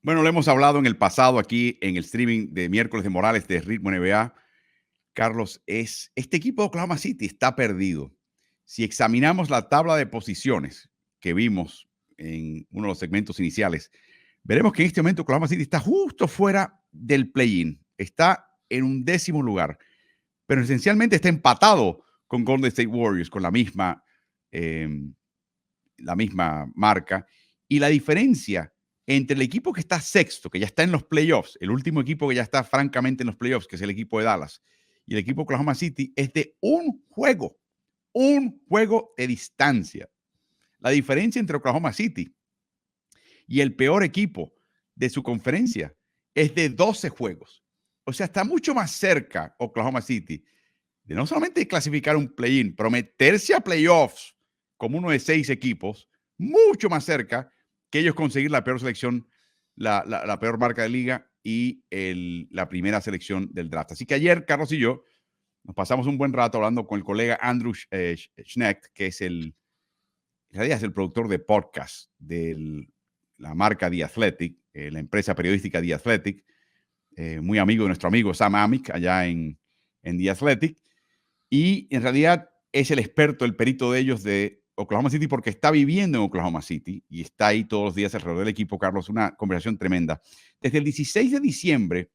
Bueno, lo hemos hablado en el pasado aquí en el streaming de miércoles de Morales de Ritmo NBA. Carlos, este equipo de Oklahoma City está perdido. Si examinamos la tabla de posiciones que vimos en uno de los segmentos iniciales, veremos que en este momento Oklahoma City está justo fuera del play-in. Está en un 10º lugar, pero esencialmente está empatado con Golden State Warriors, con eh, la misma marca. Y la diferencia entre el equipo que está sexto, que ya está en los playoffs, el último equipo que ya está francamente en los playoffs, que es el equipo de Dallas, y el equipo de Oklahoma City, es de un juego de distancia. La diferencia entre Oklahoma City y el peor equipo de su conferencia es de 12 juegos. O sea, está mucho más cerca Oklahoma City de no solamente clasificar un play-in, pero meterse a playoffs como uno de 6 equipos, mucho más cerca que ellos conseguir la peor selección, la peor marca de liga y la primera selección del draft. Así que ayer, Carlos y yo, nos pasamos un buen rato hablando con el colega Andrew Schnecht, que es en realidad es el productor de podcast de la marca The Athletic, la empresa periodística The Athletic, muy amigo de nuestro amigo Sam Amick allá en The Athletic. Y en realidad es el experto, el perito de ellos de Oklahoma City, porque está viviendo en Oklahoma City y está ahí todos los días alrededor del equipo, Carlos. Una conversación tremenda. Desde el 16 de diciembre,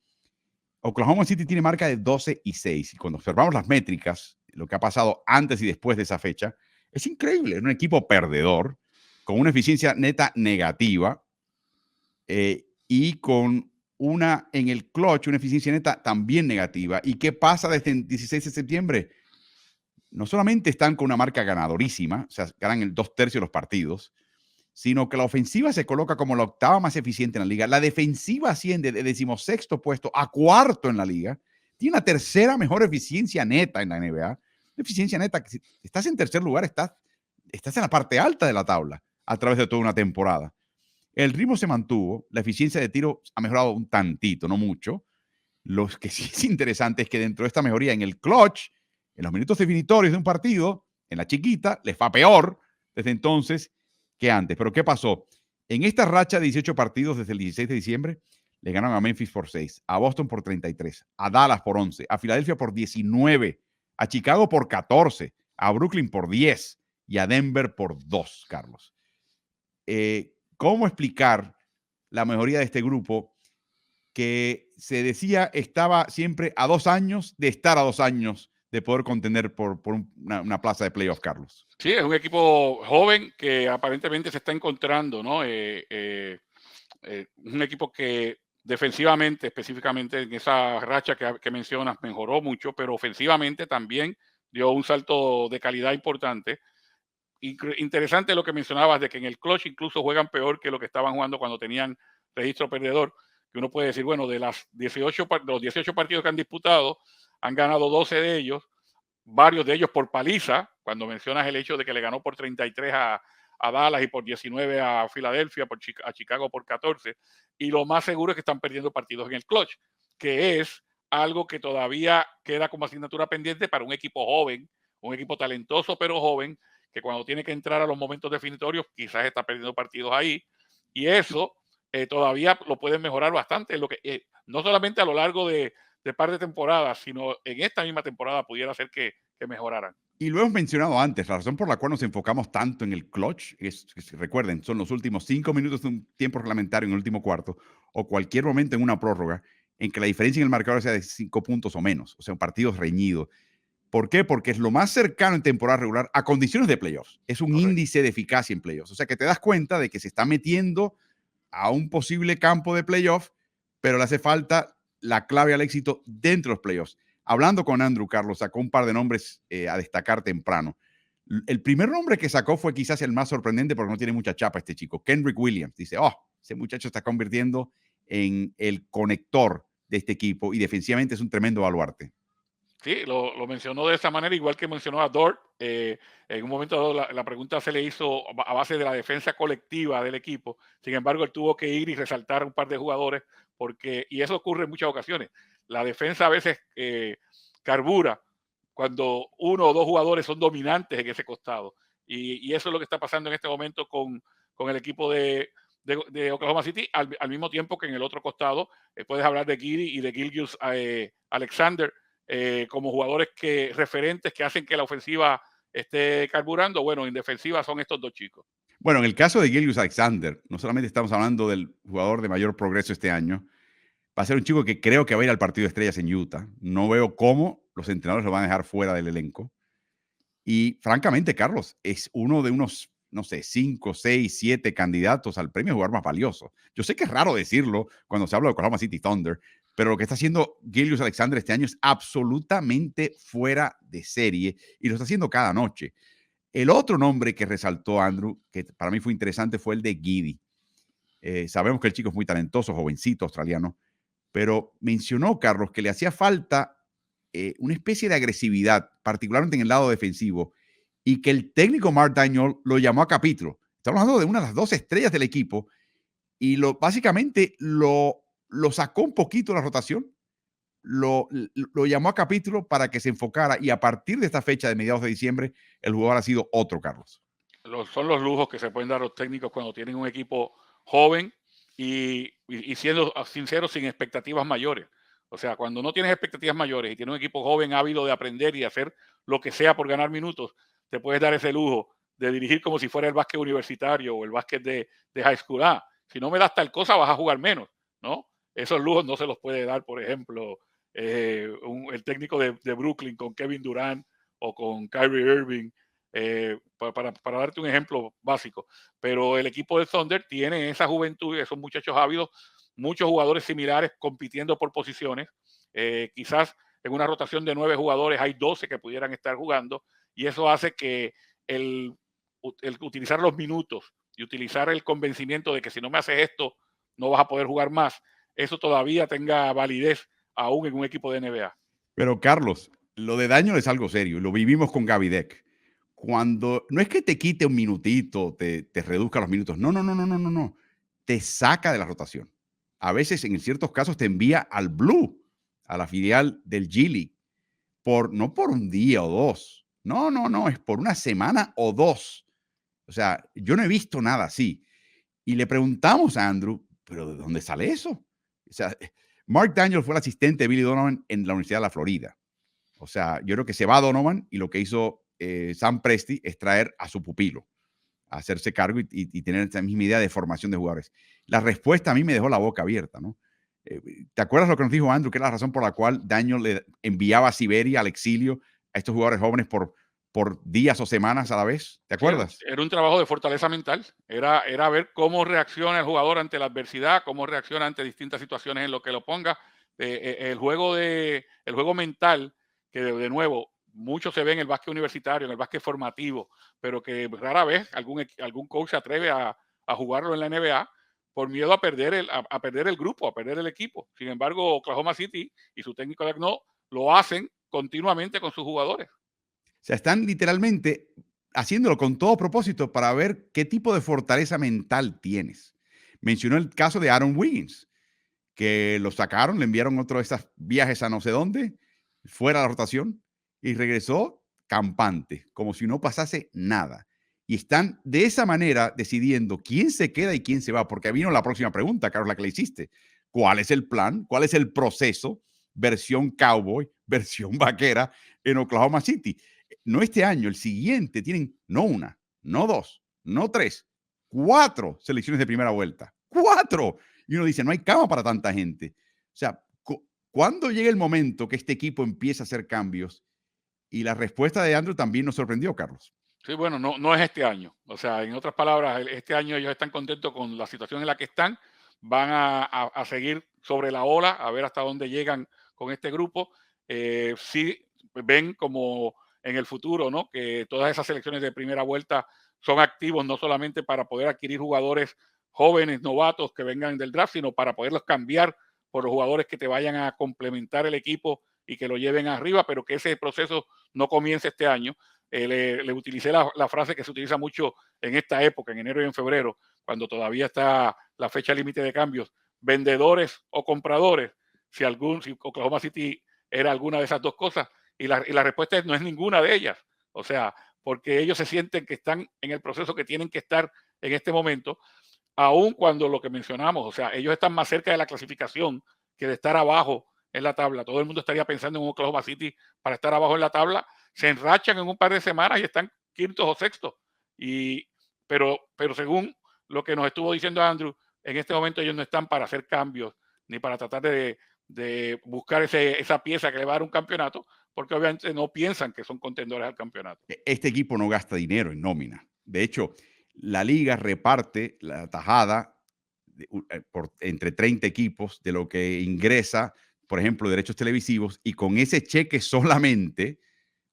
Oklahoma City tiene marca de 12-6. Y cuando observamos las métricas, lo que ha pasado antes y después de esa fecha, es increíble. Es un equipo perdedor, con una eficiencia neta negativa y con en el clutch, una eficiencia neta también negativa. ¿Y qué pasa desde el 16 de septiembre? No solamente están con una marca ganadorísima, o sea, ganan el 2/3 de los partidos, sino que la ofensiva se coloca como la octava más eficiente en la liga. La defensiva asciende de 16º puesto a 4º en la liga. Tiene una tercera mejor eficiencia neta en la NBA. Una eficiencia neta que si estás en tercer lugar, estás en la parte alta de la tabla a través de toda una temporada. El ritmo se mantuvo, la eficiencia de tiro ha mejorado un tantito, no mucho. Lo que sí es interesante es que dentro de esta mejoría en el clutch, en los minutos definitorios de un partido, en la chiquita, les va peor desde entonces que antes. Pero ¿qué pasó? En esta racha de 18 partidos desde el 16 de diciembre, le ganaron a Memphis por 6, a Boston por 33, a Dallas por 11, a Filadelfia por 19, a Chicago por 14, a Brooklyn por 10 y a Denver por 2, Carlos. ¿Cómo explicar la mejoría de este grupo que se decía estaba siempre a 2 años de estar a 2 años de poder contender por una plaza de playoff, Carlos? Sí, es un equipo joven que aparentemente se está encontrando, ¿no? Un equipo que defensivamente, específicamente en esa racha que mencionas, mejoró mucho, pero ofensivamente también dio un salto de calidad importante. Interesante lo que mencionabas de que en el clutch incluso juegan peor que lo que estaban jugando cuando tenían registro perdedor, que uno puede decir, bueno, de los 18 partidos que han disputado, han ganado 12 de ellos, varios de ellos por paliza, cuando mencionas el hecho de que le ganó por 33 a Dallas y por 19 a Filadelfia, a Chicago por 14, y lo más seguro es que están perdiendo partidos en el clutch, que es algo que todavía queda como asignatura pendiente para un equipo joven, un equipo talentoso pero joven, que cuando tiene que entrar a los momentos definitorios quizás está perdiendo partidos ahí, y eso todavía lo pueden mejorar bastante, lo que, no solamente a lo largo de par de temporadas, sino en esta misma temporada pudiera ser que mejoraran. Y lo hemos mencionado antes, la razón por la cual nos enfocamos tanto en el clutch recuerden, son los últimos 5 minutos de un tiempo reglamentario en el último cuarto o cualquier momento en una prórroga en que la diferencia en el marcador sea de 5 puntos o menos, o sea, un partido reñido. ¿Por qué? Porque es lo más cercano en temporada regular a condiciones de playoffs. Es un Correcto. índice de eficacia en playoffs. O sea, que te das cuenta de que se está metiendo a un posible campo de playoff, pero le hace falta la clave al éxito dentro de los playoffs. Hablando con Andrew, Carlos sacó un par de nombres a destacar temprano. El primer nombre que sacó fue quizás el más sorprendente porque no tiene mucha chapa este chico, Kenrick Williams. Dice, ese muchacho está convirtiendo en el conector de este equipo y defensivamente es un tremendo baluarte. Sí, lo mencionó de esa manera, igual que mencionó a Dort. En un momento dado la pregunta se le hizo a base de la defensa colectiva del equipo. Sin embargo, él tuvo que ir y resaltar un par de jugadores, y eso ocurre en muchas ocasiones. La defensa a veces carbura cuando uno o dos jugadores son dominantes en ese costado. Y eso es lo que está pasando en este momento con el equipo de de Oklahoma City, al mismo tiempo que en el otro costado puedes hablar de Giddey y de Gilgeous Alexander como jugadores referentes que hacen que la ofensiva esté carburando. Bueno, en defensiva son estos dos chicos. Bueno, en el caso de Gilgeous Alexander, no solamente estamos hablando del jugador de mayor progreso este año, va a ser un chico que creo que va a ir al partido de estrellas en Utah. No veo cómo los entrenadores lo van a dejar fuera del elenco. Y francamente, Carlos, es uno de unos, no sé, 5, 6, 7 candidatos al premio de jugador más valioso. Yo sé que es raro decirlo cuando se habla de Oklahoma City Thunder, pero lo que está haciendo Gilgeous Alexander este año es absolutamente fuera de serie y lo está haciendo cada noche. El otro nombre que resaltó Andrew, que para mí fue interesante, fue el de Giddey. Sabemos que el chico es muy talentoso, jovencito, australiano, pero mencionó, Carlos, que le hacía falta una especie de agresividad, particularmente en el lado defensivo, y que el técnico Mark Daniel lo llamó a capítulo. Estamos hablando de una de las 2 estrellas del equipo y básicamente lo sacó un poquito de la rotación, lo llamó a capítulo para que se enfocara y a partir de esta fecha de mediados de diciembre, el jugador ha sido otro, Carlos. Son los lujos que se pueden dar los técnicos cuando tienen un equipo joven y siendo sinceros, sin expectativas mayores. O sea, cuando no tienes expectativas mayores y tienes un equipo joven ávido de aprender y hacer lo que sea por ganar minutos, te puedes dar ese lujo de dirigir como si fuera el básquet universitario o el básquet de high school. Si no me das tal cosa, vas a jugar menos, ¿no? Esos lujos no se los puede dar, por ejemplo, el técnico de Brooklyn con Kevin Durant o con Kyrie Irving, para darte un ejemplo básico. Pero el equipo del Thunder tiene esa juventud, esos muchachos ávidos, muchos jugadores similares compitiendo por posiciones. Quizás en una rotación de 9 jugadores hay 12 que pudieran estar jugando y eso hace que el utilizar los minutos y utilizar el convencimiento de que si no me haces esto no vas a poder jugar más, eso todavía tenga validez aún en un equipo de NBA. Pero Carlos, lo de daño es algo serio, lo vivimos con Gaby Deck. Cuando no es que te quite un minutito, te reduzca los minutos, no, te saca de la rotación. A veces, en ciertos casos, te envía al Blue, a la filial del G League, no por un día o dos, no, es por una semana o 2. O sea, yo no he visto nada así. Y le preguntamos a Andrew, ¿pero de dónde sale eso? O sea, Mark Daniel fue el asistente de Billy Donovan en la Universidad de la Florida. O sea, yo creo que se va a Donovan y lo que hizo Sam Presti es traer a su pupilo, a hacerse cargo y tener esa misma idea de formación de jugadores. La respuesta a mí me dejó la boca abierta, ¿no? ¿Te acuerdas lo que nos dijo Andrew? Que era la razón por la cual Daniel le enviaba a Siberia, al exilio, a estos jugadores jóvenes por días o semanas a la vez. ¿Te Sí, acuerdas? era un trabajo de fortaleza mental, era ver cómo reacciona el jugador ante la adversidad, cómo reacciona ante distintas situaciones en lo que lo ponga. El juego mental, que de nuevo, mucho se ve en el básquet universitario, en el básquet formativo, pero que rara vez algún coach se atreve a jugarlo en la NBA por miedo a perder el grupo, a perder el equipo. Sin embargo, Oklahoma City y su técnico no lo hacen continuamente con sus jugadores. O sea, están literalmente haciéndolo con todo propósito para ver qué tipo de fortaleza mental tienes. Mencionó el caso de Aaron Wiggins, que lo sacaron, le enviaron otro de esos viajes a no sé dónde, fuera de la rotación, y regresó campante, como si no pasase nada. Y están de esa manera decidiendo quién se queda y quién se va, porque vino la próxima pregunta, Carlos, la que le hiciste. ¿Cuál es el plan? ¿Cuál es el proceso? Versión cowboy, versión vaquera en Oklahoma City. No este año, el siguiente tienen no una, no dos, no tres, 4 selecciones de primera vuelta. 4. Y uno dice, no hay cama para tanta gente. O sea, ¿cuándo llega el momento que este equipo empieza a hacer cambios? Y la respuesta de Andrew también nos sorprendió, Carlos. Sí, bueno, no es este año. O sea, en otras palabras, este año ellos están contentos con la situación en la que están. Van a seguir sobre la ola, a ver hasta dónde llegan con este grupo. Sí ven como en el futuro, ¿no? Que todas esas selecciones de primera vuelta son activos no solamente para poder adquirir jugadores jóvenes, novatos que vengan del draft, sino para poderlos cambiar por los jugadores que te vayan a complementar el equipo y que lo lleven arriba, pero que ese proceso no comience este año. Le utilicé la frase que se utiliza mucho en esta época, en enero y en febrero, cuando todavía está la fecha límite de cambios, vendedores o compradores, si Oklahoma City era alguna de esas dos cosas, y la respuesta es no es ninguna de ellas. O sea, porque ellos se sienten que están en el proceso que tienen que estar en este momento, aun cuando lo que mencionamos, o sea, ellos están más cerca de la clasificación que de estar abajo en la tabla. Todo el mundo estaría pensando en un Oklahoma City para estar abajo en la tabla. Se enrachan en un par de semanas y están quintos o sextos. Pero según lo que nos estuvo diciendo Andrew, en este momento ellos no están para hacer cambios ni para tratar de buscar esa pieza que le va a dar un campeonato, porque obviamente no piensan que son contendores al campeonato. Este equipo no gasta dinero en nómina. De hecho, la liga reparte la tajada entre 30 equipos de lo que ingresa, por ejemplo, derechos televisivos, y con ese cheque solamente,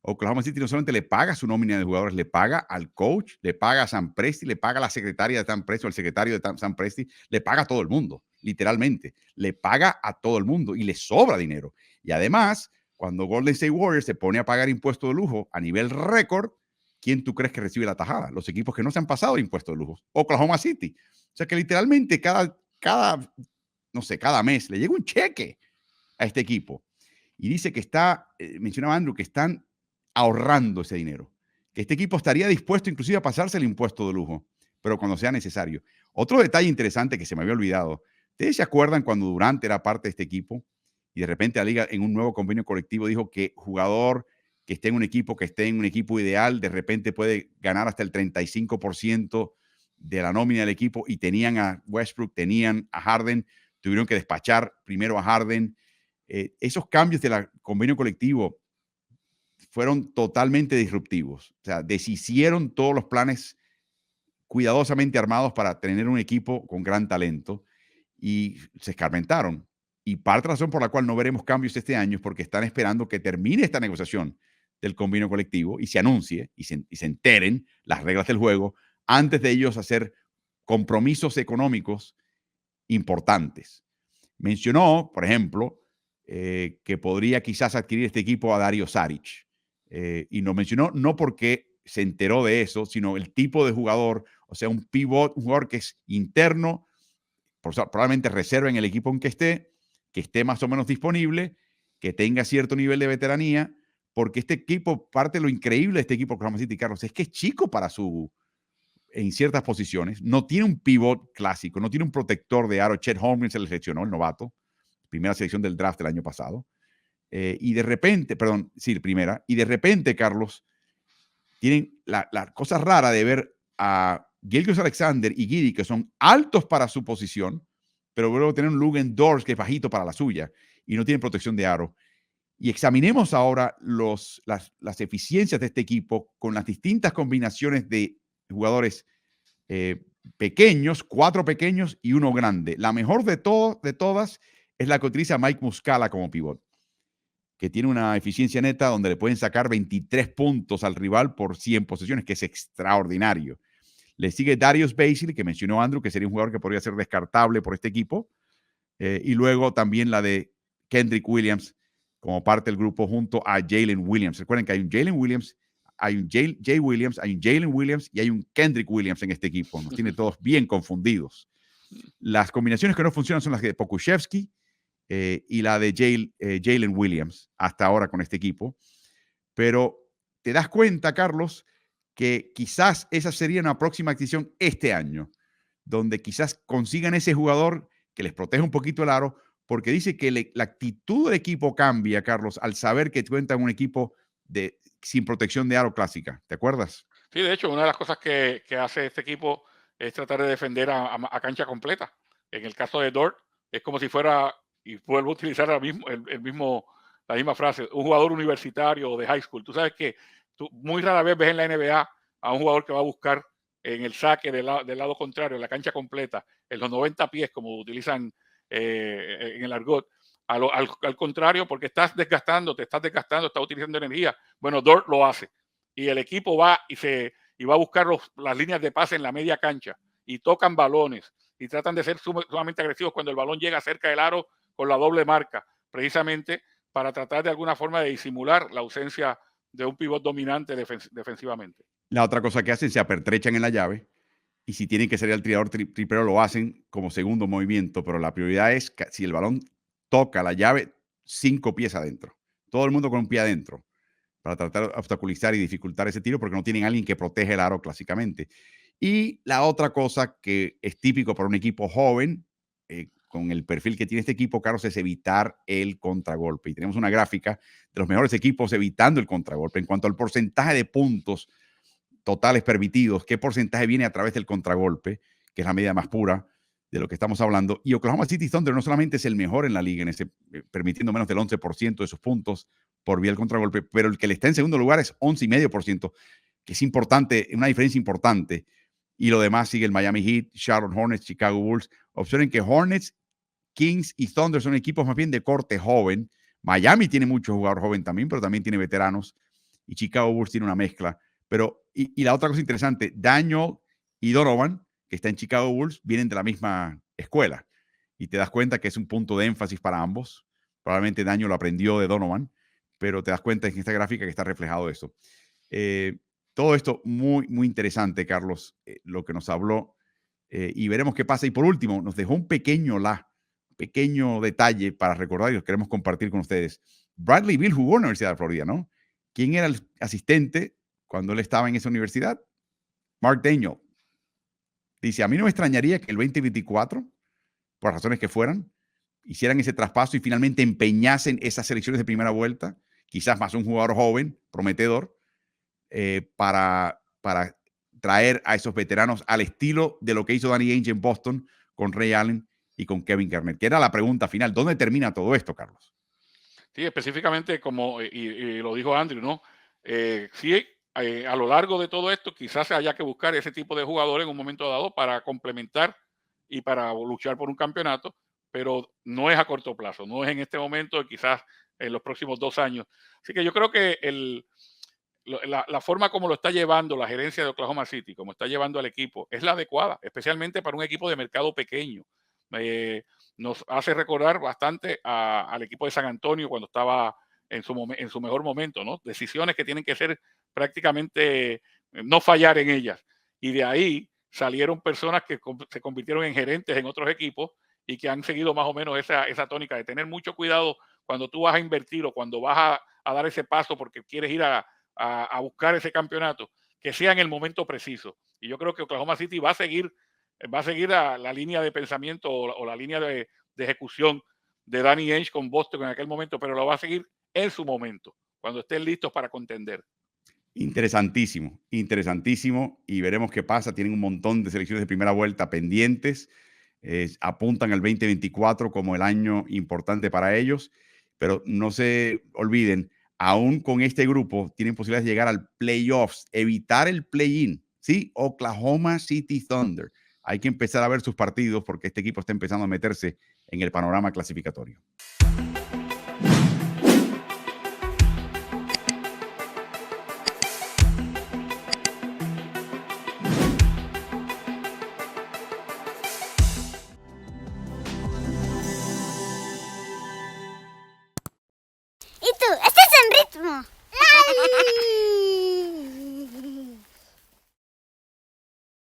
Oklahoma City no solamente le paga su nómina de jugadores, le paga al coach, le paga a Sam Presti, le paga a la secretaria de Sam Presti o al secretario de Sam Presti, le paga a todo el mundo, literalmente. Le paga a todo el mundo y le sobra dinero. Y además, cuando Golden State Warriors se pone a pagar impuestos de lujo a nivel récord, ¿quién tú crees que recibe la tajada? Los equipos que no se han pasado de impuestos de lujo. Oklahoma City. O sea que literalmente no sé, cada mes le llega un cheque a este equipo. Y dice que mencionaba Andrew, que están ahorrando ese dinero. Que este equipo estaría dispuesto inclusive a pasarse el impuesto de lujo, pero cuando sea necesario. Otro detalle interesante que se me había olvidado. ¿Ustedes se acuerdan cuando Durant era parte de este equipo y de repente la liga en un nuevo convenio colectivo dijo que jugador que esté en un equipo ideal, de repente puede ganar hasta el 35% de la nómina del equipo, y tenían a Westbrook, tenían a Harden, tuvieron que despachar primero a Harden. Esos cambios del convenio colectivo fueron totalmente disruptivos. O sea, deshicieron todos los planes cuidadosamente armados para tener un equipo con gran talento y se escarmentaron. Y parte de la razón por la cual no veremos cambios este año es porque están esperando que termine esta negociación del convenio colectivo y se anuncie y se enteren las reglas del juego antes de ellos hacer compromisos económicos importantes. Mencionó, por ejemplo, que podría quizás adquirir este equipo a Dario Saric. Y lo mencionó no porque se enteró de eso, sino el tipo de jugador, o sea, un pivot, un jugador que es interno, probablemente reserva en el equipo en que esté más o menos disponible, que tenga cierto nivel de veteranía, porque este equipo, parte de lo increíble de este equipo, Oklahoma City, Carlos, es que es chico en ciertas posiciones, no tiene un pivot clásico, no tiene un protector de aro. Chet Holmgren se le seleccionó, el novato, primera selección del draft del año pasado, y de repente, perdón, sí, primera, y de repente, Carlos, tienen la cosa rara de ver a Gilgeous-Alexander y Giddey, que son altos para su posición, pero luego tienen un Luguentz Dort que es bajito para la suya y no tienen protección de aro. Y examinemos ahora las eficiencias de este equipo con las distintas combinaciones de jugadores pequeños, 4 pequeños y 1 grande. La mejor de todas es la que utiliza Mike Muscala como pivot, que tiene una eficiencia neta donde le pueden sacar 23 puntos al rival por 100 posesiones, que es extraordinario. Le sigue Darius Bazley, que mencionó Andrew, que sería un jugador que podría ser descartable por este equipo. Y luego también la de Kendrick Williams como parte del grupo junto a Jalen Williams. Recuerden que hay un Jalen Williams, hay un Jay Williams, hay un Jalen Williams y hay un Kendrick Williams en este equipo. Nos tiene todos bien confundidos. Las combinaciones que no funcionan son las de Pokusevski y la de Jalen Williams hasta ahora con este equipo. Pero te das cuenta, Carlos, que quizás esa sería una próxima adquisición este año, donde quizás consigan ese jugador que les proteja un poquito el aro, porque dice que la actitud del equipo cambia, Carlos, al saber que cuentan un equipo sin protección de aro clásica. ¿Te acuerdas? Sí, de hecho, una de las cosas que hace este equipo es tratar de defender a cancha completa. En el caso de Dort, es como si fuera, y vuelvo a utilizar la misma frase, un jugador universitario o de high school. Tú sabes que tú muy rara vez ves en la NBA a un jugador que va a buscar en el saque del lado contrario, en la cancha completa, en los 90 pies, como utilizan en el argot. Al contrario, porque te estás desgastando, estás utilizando energía. Bueno, Dort lo hace. Y el equipo va va a buscar las líneas de pase en la media cancha y tocan balones y tratan de ser sumamente agresivos cuando el balón llega cerca del aro con la doble marca, precisamente para tratar de alguna forma de disimular la ausencia de un pivot dominante defensivamente. La otra cosa que hacen, se apertrechan en la llave, y si tienen que salir al tirador triplero lo hacen como segundo movimiento, pero la prioridad es que si el balón toca la llave, 5 pies adentro. Todo el mundo con un pie adentro para tratar de obstaculizar y dificultar ese tiro, porque no tienen a alguien que protege el aro clásicamente. Y la otra cosa que es típico para un equipo joven, con el perfil que tiene este equipo, Carlos, es evitar el contragolpe. Y tenemos una gráfica de los mejores equipos evitando el contragolpe. En cuanto al porcentaje de puntos totales permitidos, qué porcentaje viene a través del contragolpe, que es la medida más pura de lo que estamos hablando. Y Oklahoma City Thunder no solamente es el mejor en la liga, permitiendo menos del 11% de sus puntos por vía del contragolpe, pero el que le está en segundo lugar es 11,5%, que es importante, una diferencia importante. Y lo demás sigue el Miami Heat, Charlotte Hornets, Chicago Bulls. Observen que Hornets, Kings y Thunder son equipos más bien de corte joven. Miami tiene mucho jugador joven también, pero también tiene veteranos. Y Chicago Bulls tiene una mezcla. Pero, y la otra cosa interesante, Daniel y Donovan, que está en Chicago Bulls, vienen de la misma escuela. Y te das cuenta que es un punto de énfasis para ambos. Probablemente Daniel lo aprendió de Donovan, pero te das cuenta en esta gráfica que está reflejado eso. Todo esto muy, muy interesante, Carlos, lo que nos habló. Y veremos qué pasa. Y por último, nos dejó un pequeño detalle para recordar y los queremos compartir con ustedes. Bradley Beal jugó en la Universidad de Florida, ¿no? ¿Quién era el asistente cuando él estaba en esa universidad? Mark Daigneault. Dice, a mí no me extrañaría que el 2024, por razones que fueran, hicieran ese traspaso y finalmente empeñasen esas selecciones de primera vuelta, quizás más un jugador joven, prometedor, para traer a esos veteranos al estilo de lo que hizo Danny Ainge en Boston con Ray Allen y con Kevin Garnett, que era la pregunta final. ¿Dónde termina todo esto, Carlos? Sí, específicamente como, y lo dijo Andrew, ¿no? Sí, a lo largo de todo esto quizás haya que buscar ese tipo de jugadores en un momento dado para complementar y para luchar por un campeonato, pero no es a corto plazo, no es en este momento, quizás en los próximos 2 años. Así que yo creo que la forma como lo está llevando la gerencia de Oklahoma City, como está llevando al equipo, es la adecuada, especialmente para un equipo de mercado pequeño. Nos hace recordar bastante al equipo de San Antonio cuando estaba en su mejor momento, ¿no? Decisiones que tienen que ser prácticamente no fallar en ellas. Y de ahí salieron personas que se convirtieron en gerentes en otros equipos y que han seguido más o menos esa tónica de tener mucho cuidado cuando tú vas a invertir o cuando vas a dar ese paso porque quieres ir a buscar ese campeonato, que sea en el momento preciso. Y yo creo que Oklahoma City va a seguir la línea de pensamiento o la línea de ejecución de Danny Ainge con Boston en aquel momento, pero lo va a seguir en su momento, cuando estén listos para contender. Interesantísimo, interesantísimo. Y veremos qué pasa. Tienen un montón de selecciones de primera vuelta pendientes. Apuntan al 2024 como el año importante para ellos. Pero no se olviden, aún con este grupo, tienen posibilidades de llegar al playoffs, evitar el play-in. Sí, Oklahoma City Thunder. Hay que empezar a ver sus partidos porque este equipo está empezando a meterse en el panorama clasificatorio. ¿Y tú? ¿Estás en ritmo?